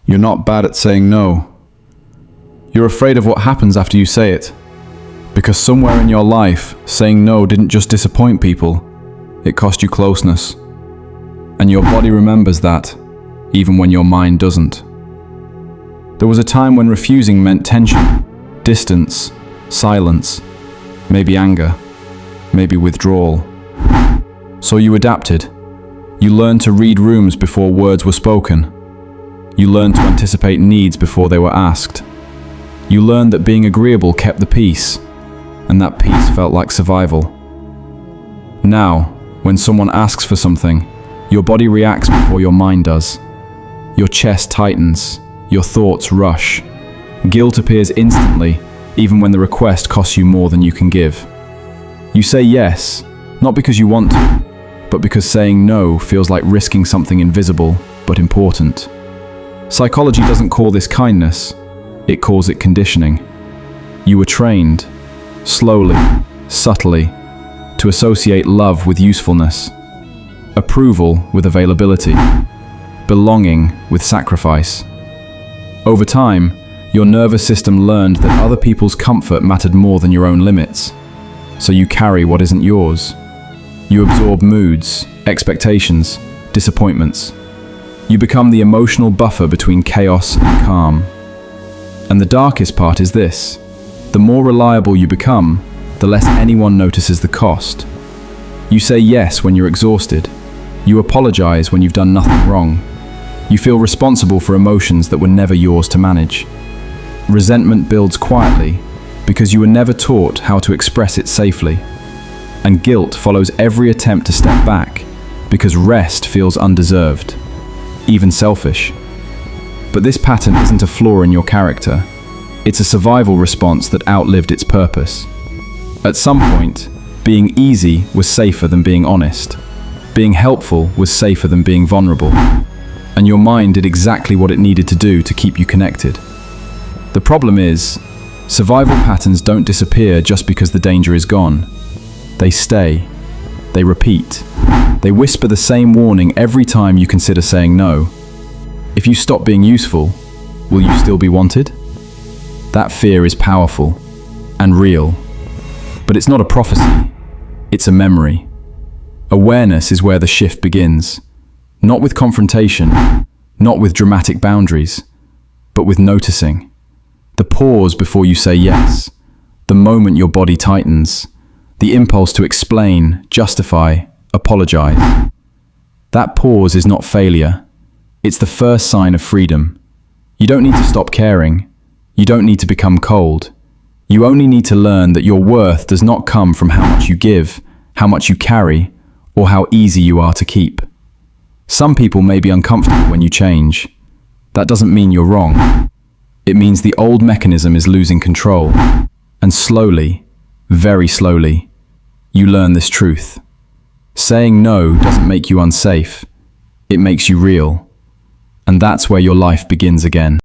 You're not bad at saying no. You're afraid of what happens after you say it. Because somewhere in your life, saying no didn't just disappoint people, it cost you closeness. And your body remembers that, even when your mind doesn't. There was a time when refusing meant tension, distance, silence, maybe anger, maybe withdrawal. So you adapted. You learned to read rooms before words were spoken. You learned to anticipate needs before they were asked. You learned that being agreeable kept the peace, and that peace felt like survival. Now, when someone asks for something, your body reacts before your mind does. Your chest tightens, your thoughts rush. Guilt appears instantly, even when the request costs you more than you can give. You say yes, not because you want to, but because saying no feels like risking something invisible but important. Psychology doesn't call this kindness, it calls it conditioning. You were trained, slowly, subtly, to associate love with usefulness, approval with availability, belonging with sacrifice. Over time, your nervous system learned that other people's comfort mattered more than your own limits, so you carry what isn't yours. You absorb moods, expectations, disappointments. You become the emotional buffer between chaos and calm. And the darkest part is this: the more reliable you become, the less anyone notices the cost. You say yes when you're exhausted. You apologize when you've done nothing wrong. You feel responsible for emotions that were never yours to manage. Resentment builds quietly because you were never taught how to express it safely. And guilt follows every attempt to step back because rest feels undeserved, even selfish. But this pattern isn't a flaw in your character. It's a survival response that outlived its purpose. At some point, being easy was safer than being honest. Being helpful was safer than being vulnerable. And your mind did exactly what it needed to do to keep you connected. The problem is, survival patterns don't disappear just because the danger is gone. They stay. They repeat. They whisper the same warning every time you consider saying no. If you stop being useful, will you still be wanted? That fear is powerful and real. But it's not a prophecy. It's a memory. Awareness is where the shift begins. Not with confrontation, not with dramatic boundaries, but with noticing. The pause before you say yes, the moment your body tightens, the impulse to explain, justify, apologize. That pause is not failure. It's the first sign of freedom. You don't need to stop caring. You don't need to become cold. You only need to learn that your worth does not come from how much you give, how much you carry, or how easy you are to keep. Some people may be uncomfortable when you change. That doesn't mean you're wrong. It means the old mechanism is losing control. And slowly, very slowly, you learn this truth. Saying no doesn't make you unsafe. It makes you real. And that's where your life begins again.